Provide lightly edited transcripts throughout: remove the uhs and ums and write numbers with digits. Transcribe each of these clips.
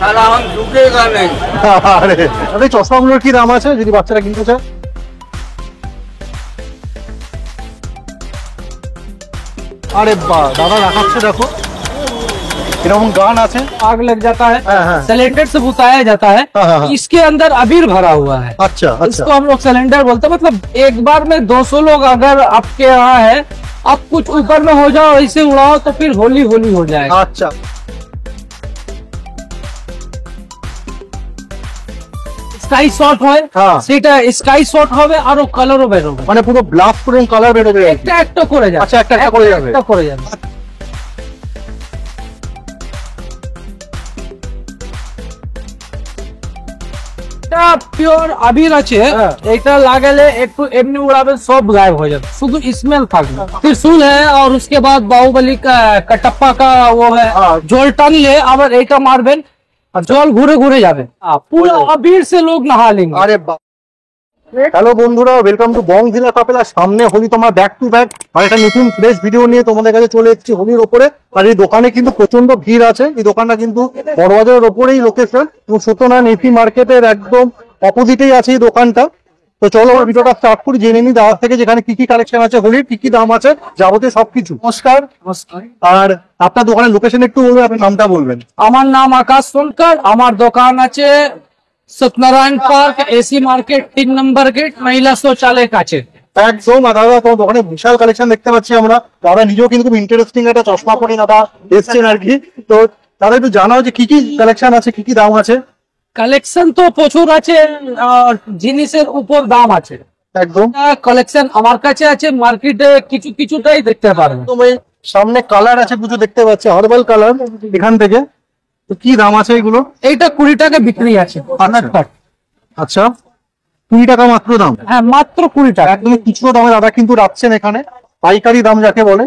साला हम झुकेगा नहीं। আরে আরে চশমাগুলোর কি দাম আছে যদি বাচ্চারা কিনতে চায়? अरे वाह दादा रखाচ্ছে দেখো এরকম গান আছে आग लग जाता है, हाँ। सिलेंडर से बुताया जाता है। हाँ। इसके अंदर अबीर भरा हुआ है। अच्छा अच्छा इसको हम लोग सिलेंडर बोलते हैं। मतलब एक बार में 200 लोग अगर आपके यहाँ है, आप कुछ ऊपर में हो जाओ, ऐसे उड़ाओ तो फिर होली होली हो जाएगा। अच्छा স্কাই শট হয়, হ্যাঁ। সেটা স্কাই শট হবে আর কালারও বের হবে। মানে পুরো ব্লাস্ট করে কালার বের হবে একটা একটা করে যাবে। আচ্ছা একটা একটা করে যাবে একটা করে যাবে। এটা পিওর আবির আছে, হ্যাঁ। এটা লাগালে একটু এমনি উড়াবে সব গায়েব হয়ে যাবে, শুধু স্মেল থাকবে। त्रिशूल है और उसके बाद बाहुबली का कटप्पा का वो है, हाँ। জল টানলে আবার এটা মারবেন জল ঘুরে ঘুরে যাবে, পুরো আবির से लोग नहा लेंगे। আরে বাহ হ্যালো বন্ধুরা ওয়েলকাম টু বংজিলা কাপেলা। সামনে হোলি তোমার ব্যাক টু ব্যাক আর একটা নতুন ফ্রেশ ভিডিও নিয়ে তোমাদের কাছে চলে এসেছি হোলির ওপরে। আর এই দোকানে কিন্তু প্রচন্ড ভিড় আছে। এই দোকানটা কিন্তু বড়বাজারের ওপরেই লোকেশন এবং সত্যনারায়ণ এপি মার্কেটের একদম অপোজিটেই আছে এই দোকানটা। তো চলো আমার ভিডিওটা স্টার্ট করি, জেনে নিই দাদা থেকে যেখানে কি কি কালেকশন আছে হোলির, কি কি দাম আছে যাবতীয় সবকিছু। নমস্কার। নমস্কার। আর আপনার দোকানের লোকেশন একটু বলবেন, আপনার নামটা বলবেন। আমার নাম আকাশ সোনকার, আমার দোকান আছে সত্যনারায়ণ পার্ক, এসি মার্কেট 3 নম্বর গেট, মহিলা শৌচালয় কাছে। একদম। আর দাদা তোমার দোকানে বিশাল কালেকশন দেখতে পাচ্ছি আমরা। দাদা নিজেও কিন্তু খুব ইন্টারেস্টিং একটা চশমা পরে দাদা এসছেন আর কি। তো দাদা একটু জানাও যে কি কি কালেকশন আছে, কি কি দাম আছে। কালেকশন তো প্রচুর আছে আর জিনিসের উপর দাম আছে। একদম কালেকশন আমার কাছে আছে, মার্কেটে কিছু কিছুটাই দেখতে পারবেন। তো এই সামনে কালার আছে কিছু দেখতে পাচ্ছি, হার্বাল কালার এখান থেকে। তো কি দাম আছে এগুলো? এইটা 20 টাকা বিক্রি আছে। আচ্ছা 20 টাকা মাত্র দাম? হ্যাঁ মাত্র 20 টাকা। একদম খুচরো দামে দাদা কিন্তু রাখছেন এখানে, পাইকারি দাম যাকে বলে।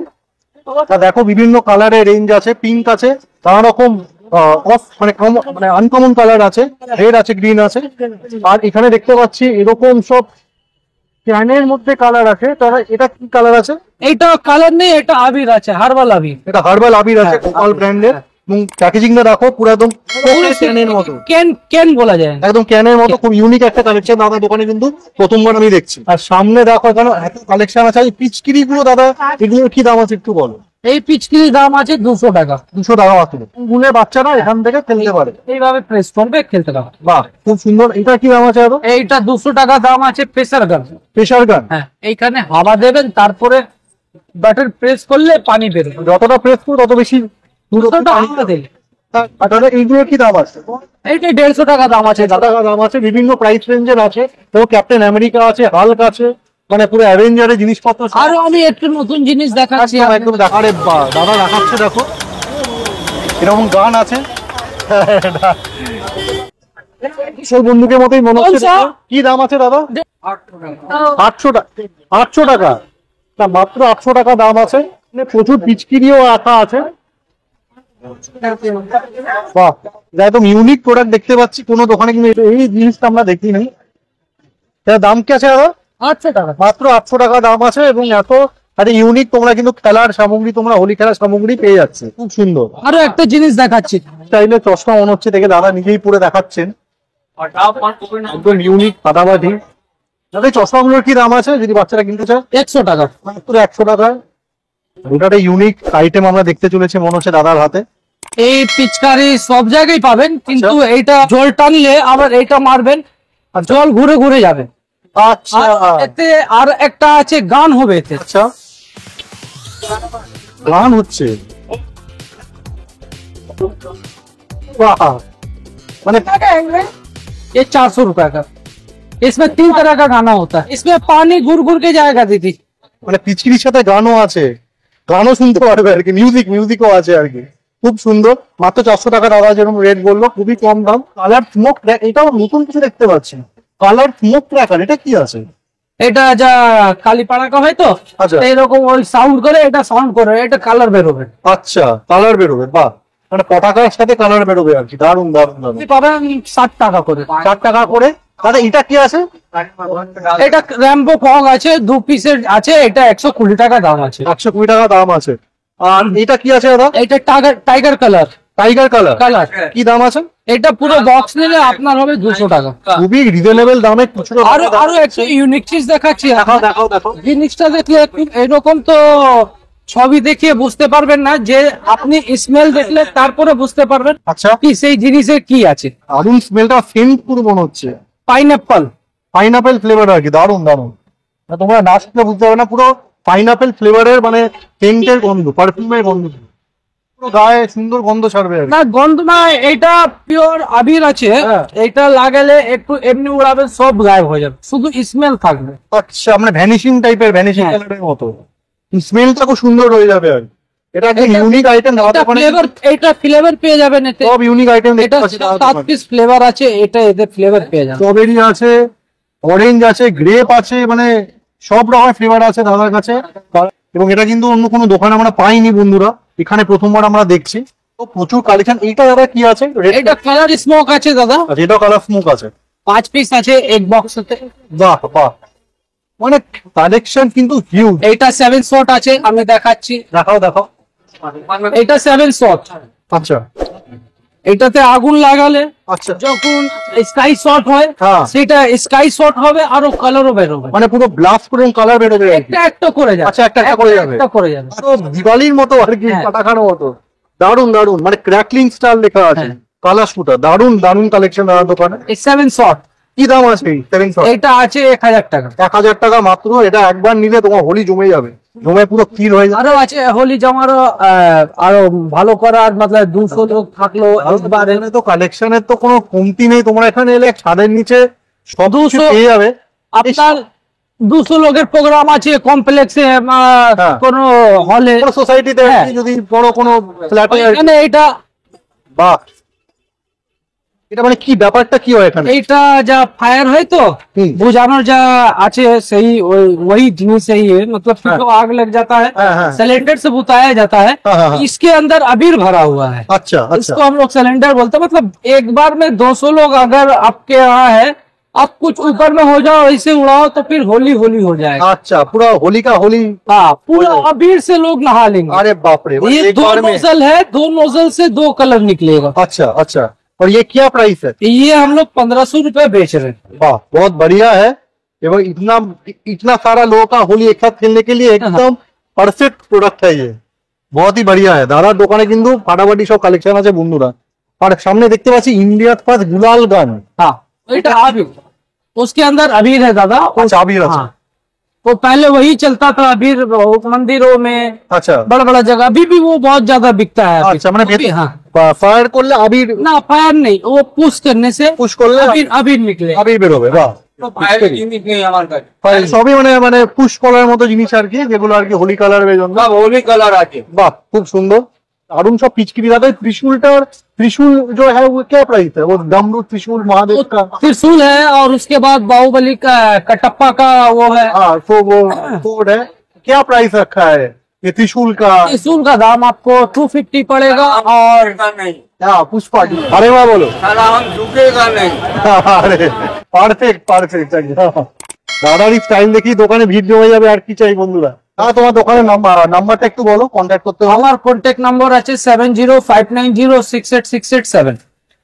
তা দেখো বিভিন্ন কালারের রেঞ্জ আছে, পিঙ্ক আছে, নানা রকম মানে মানে আনকমন কালার আছে, রেড আছে, গ্রিন আছে। আর এখানে দেখতে পাচ্ছি এরকম সব ক্যানের মধ্যে কালার আছে। তারা এটা কি কালার আছে? এইটা কালার নেই, এটা আবির আছে, হার্বাল আবির। এটা হার্বাল আবির আছে গোপাল ব্র্যান্ডের। এবং প্যাকেজিংটা দেখো পুরো একদম ক্যানের মতো, ক্যান বলা যায়, একদম ক্যানের মতো। খুব ইউনিক একটা কালেকশন দাদা দোকানে কিন্তু প্রথমবার আমি দেখছি। আর সামনে দেখো এখানে এত কালেকশন আছে। এই পিচকিরি গুলো দাদা এগুলোর কি দাম আছে একটু বলো। এই পিচকিরির দাম আছে 200 টাকা। 200 টাকা মাত্র। গুণের বাচ্চারা এখান থেকে খেলতে পারে, এইভাবে প্রেস করবে খেলতে পারবে। বাহ খুব সুন্দর। এটা কি দাম আছে দাদা? এইটা 200 টাকা দাম আছে। প্রেসার গান, প্রেসার গান। হ্যাঁ এইখানে হাওয়া দেবেন, তারপরে বাটন প্রেস করলে পানি বেরোবে। যতটা প্রেস করো তত বেশি দুশোটা হাওয়া দিলে। আর দাদা এইগুলোর কি দাম আছে? এইটা 150 টাকা দাম আছে। টাকা দাম আছে, বিভিন্ন প্রাইস রেঞ্জের আছে। তো ক্যাপ্টেন আমেরিকা আছে, হাল্ক আছে, মানে পুরো অ্যাভেঞ্জারের জিনিসপত্র। আরো আমি একটু নতুন জিনিস দেখাচ্ছি। একদম আরে বাহ দাদা দেখাচ্ছে দেখো এরকম গান আছে। সেই বন্ধুকের মতোই মনে হচ্ছে। কি দাম আছে দাদা? 800 টাকা। 800 টাকা না, মাত্র 800 টাকা দাম আছে। প্রচুর পিচকিরিও রাখা আছে। বাহ একদম ইউনিক প্রোডাক্ট দেখতে পাচ্ছি, কোনো দোকানে কিন্তু এই জিনিসটা আমরা দেখি নাই। এর দাম কি আছে দাদা? 800 টাকা। মাত্র 800 টাকা দাম আছে। এবং এত ইউনিক তোমরা কিন্তু খেলার সামগ্রী, তোমরা হোলি খেলার সামগ্রী পেয়ে যাচ্ছে। খুব সুন্দর। আরো একটা জিনিস দেখাচ্ছি। চাইলে চশমা মনে হচ্ছে দেখে দাদা নিজেই পরে দেখাচ্ছেন। একদম ইউনিক ফাটাফাটি। দাদা চশমাগুলোর কি দাম আছে যদি বাচ্চারা কিনতে চায়? 100 টাকা। মাত্র 100 টাকায়। ওটা ইউনিক আইটেম আমরা দেখতে চলেছে মনে হচ্ছে দাদার হাতে। এই পিচকারি সব জায়গায় পাবেন, কিন্তু এইটা জল টানলে আবার এইটা মারবেন জল ঘুরে ঘুরে যাবে। আচ্ছা এতে আর একটা আছে গান হবে এতে। আচ্ছা গান হচ্ছে, वाह মানে ये 400 रुपए का। इसमें 3 तरह का गाना होता है। इसमें पानी घुर घुर के जाएगा दीदी। মানে পিচকিরির সাথে গানও আছে, গানও শুনতে পারবে আর কি, মিউজিকও আছে আর কি। খুব সুন্দর। মাত্র 400 টাকা দাদা যেরকম রেট বললো, খুবই কম দাম। কালার স্মোক, এটাও নতুন কিছু দেখতে পাচ্ছি। কালার স্মোক ট্র্যাকার, এটা কি আছে? এটা যা কালীপাড়া কা হয় তো, আচ্ছা। এরকম ওই সাউন্ড করে, এটা সাউন্ড করে, এটা কালার বেরোবে। আচ্ছা কালার বেরোবে, বাহ। মানে পটাকার সাথে কালার বেরোবে আর কি। দারুন দারুন দারুন। পাবেন 60 টাকা করে। 60 টাকা করে। দাদা এটা কি আছে? এটা র্যাম্বো ফগ আছে, 2 পিসের আছে। এটা 120 টাকা দাম আছে। 120 টাকা দাম আছে। আর এটা কি আছে দাদা? এটা tiger colour. Tiger colour colour কি দাম আছে? এটা পুরো বক্স নিলে আপনার হবে 200 টাকা। খুবই রিজনেবল দামে খুচরো আরো আরো একটা ইউনিক চিজ দেখাচ্ছি। দেখাও দেখাও দেখাও। জিনিসটা দেখলে এরকম তো ছবি দেখিয়ে বুঝতে পারবেন না, যে আপনি স্মেল দেখলে তারপরে বুঝতে পারবেন আচ্ছা, কি সেই জিনিসের কি আছে। দারুন স্মেলটা, সেন্ট পুরো মনে হচ্ছে পাইনাপ্পল পাইনাপেল ফ্লেভার আর কি, দারুন দারুন। তোমরা না শুনলে বুঝতে পারবে না, পুরো পাইনাপেল ফ্লেভারের মানে সেন্টের গন্ধ, পারফিউমের গন্ধ, পুরো গায়ে সুন্দর গন্ধ ছাড়বে আর কি। না, গন্ধ না, এটা পিওর আবির আছে। হ্যাঁ। এটা লাগালে একটু এমনি উড়াবে, সব গায়েব হয়ে যাবে, শুধু স্মেল থাকবে। আচ্ছা, মানে ভ্যানিশিং টাইপের, ভ্যানিশিং হ্যাঁ। কালারের মতো স্মেলটা খুব সুন্দর হয়ে যাবে আর কি। এটা একটা ইউনিক আইটেম, এটা ফ্লেভার পেয়ে যাবেন এতে। সব ইউনিক আইটেম দেখতে এটা পাচ্ছি। 7 পিস ফ্লেভার আছে, এটা এদের ফ্লেভার পেয়ে যাবেন। স্ট্রবেরি আছে, অরেঞ্জ আছে, গ্রেপ আছে, মানে সব রকমের ফ্লেভার আছে দাদার কাছে। এবং এটা কিন্তু অন্য কোনো দোকানে আমরা পাইনি বন্ধুরা, এখানে প্রথমবার আমরা দেখছি। তো প্রচুর কালেকশন। এইটা দাদা কি আছে? এটা কালার স্মোক আছে দাদা, আচ্ছা, এটাও কালার স্মোক আছে। 5 পিস আছে এক বক্সতে। বাহ বাহ, মানে কালেকশন কিন্তু হিউজ। এটা 7 শট আছে, আমি দেখাচ্ছি। দেখাও দেখাও। এটা 7 শট। আচ্ছা এটাতে আগুন লাগালে আচ্ছা, যখন স্কাই শট হয়, হ্যাঁ। সেটা স্কাই শট হবে, আরো কালারও বেরোবে। মানে পুরো ব্লাস্ট করে কালার বেরোবে আর কি। একটা একটা করে যাবে। আচ্ছা, একটা একটা করে যাবে। একটা করে যাবে। তো দিওয়ালির মতো আর কি, হ্যাঁ। পাটাখানোর মতো। দারুন দারুন, মানে ক্র্যাকলিং স্টার লেখা আছে, হ্যাঁ। কালার শুটার, দারুন দারুন কালেকশন দাদার দোকানে। এই 7 শট, কি দাম আছে এই 7 শট? এটা আছে 1000 টাকা। 1000 টাকা মাত্র। এটা একবার নিলে তোমার হোলি জমে যাবে, জমে পুরো ক্ষীর হয়ে যাবে। আরো আছে হোলি জমারও, আরো ভালো করার, মতলব 200 লোক থাকলো একবারে। এখানে তো কালেকশনের তো কোনো কমতি নেই, তোমার এখানে এলে ছাদের নিচে সব 200 পেয়ে যাবে। আপনার 200 লোকের প্রোগ্রাম আছে কমপ্লেক্সে, হ্যাঁ। কোন হলে, বড় সোসাইটিতে হ্যাঁ। যদি বড় কোনো ফ্ল্যাটে, এখানে এটা বাহ, এটা মানে কি ব্যাপারটা কি হয় এখানে? এইটা যা फायर है तो बुझानोर जा আছে सही वही जिनिस है ये, मतलब हाँ। तो आग लग जाता है, हाँ, हाँ। सिलेंडर से बुताया जाता है। हाँ, हाँ, हाँ। इसके अंदर अबीर भरा हुआ है, अच्छा अच्छा, इसको हम लोग सिलेंडर बोलते हैं। मतलब एक बार में 200 लोग अगर आपके यहाँ है, आप कुछ ऊपर में हो जाओ, ऐसे उड़ाओ तो फिर होली होली हो जाएगा। अच्छा, पूरा होली का होली। हाँ, पूरा अबीर से लोग नहा लेंगे। अरे बाप रे, ये एक 2 बार में। नोजल है, 2 नोजल से 2 कलर निकलेगा। अच्छा अच्छा, और ये क्या प्राइस है? ये हम लोग 1500 रुपए बेच रहे हैं। वाह, बहुत बढ़िया है। एवं इतना इतना सारा लोगों का होली एक साथ खेलने के लिए एकदम परफेक्ट प्रोडक्ट है ये, बहुत ही बढ़िया है। দাদার দোকানে কিন্তু ফাটাফাটি সব কালেকশন আছে বন্ধুরা। আর সামনে দেখতে পাচ্ছি ইন্ডিয়া ফার্স্ট গুলাল গান। हाँ, এটা अबीर, उसके अंदर अबीर है दादा। अच्छा, अबीर আছে। हाँ, तो पहले वही चलता था अबीर, वो मंदिरों में, আচ্ছা बड़ा बड़ा जगह, अभी भी वो बहुत ज्यादा बिकता है अबीर। আচ্ছা, মানে अभी, हाँ, ফায়ার করলে আবির, ना फायर नहीं, वो पुश करने से পুশ করলে अबीर अबीर निकले। আবির বেরোবে। বাহ, সবই মানে মানে পুশ করার মতো জিনিস আর কি, যেগুলো আর কি হোলি কালার জন্য। होली कलर आके वाह, खूब सुंदर। दारुण सब पिचकी दादा। त्रिशूल और त्रिशूल जो है वो क्या प्राइस है? वो डमरू त्रिशूल महादेव का। त्रिशूल है, और उसके बाद बाहुबली का कटप्पा का वो है। हाँ, तो वो कोड है। क्या प्राइस रखा है ये त्रिशूल का? त्रिशूल का दाम आपको 250 पड़ेगा। और हाँ, पुष्पा। अरे वाह, बोलो। हम झुकेगा नहीं। अरे পারফেক্ট পারফেক্ট। দাদার স্টাইল দেখি দোকানে ভিড় জমে যাবে, আর কি চাই বন্ধুরা। হ্যাঁ, তোমার দোকানের নাম্বারটা একটু বলো, কন্ট্যাক্ট করতে হবে। আমার কন্ট্যাক্ট নাম্বার আছে 7059068687।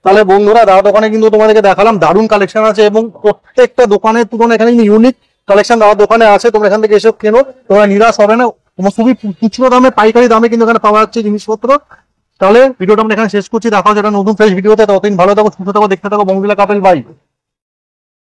তাহলে বন্ধুরা, দাদা দোকানে কিন্তু তোমাদেরকে দেখালাম, দারুণ কালেকশন আছে এবং প্রত্যেকটা দোকানের তুলনায় এখানে ইউনিক কালেকশন দাদার দোকানে আছে। তোমরা এখান থেকে এসব কেনো, তোমরা নিরাশ হবে না। তোমার খুবই খুচরো দামে, পাইকারি দামে কিন্তু এখানে পাওয়া যাচ্ছে জিনিসপত্র। তাহলে ভিডিওটা আমরা এখানে শেষ করছি। দেখা হচ্ছে একটা নতুন ফ্রেশ ভিডিওতে। ততদিন ভালো থাকো, সুস্থ থাকো, দেখতে থাকো বংজিলা কাপেল। বাই।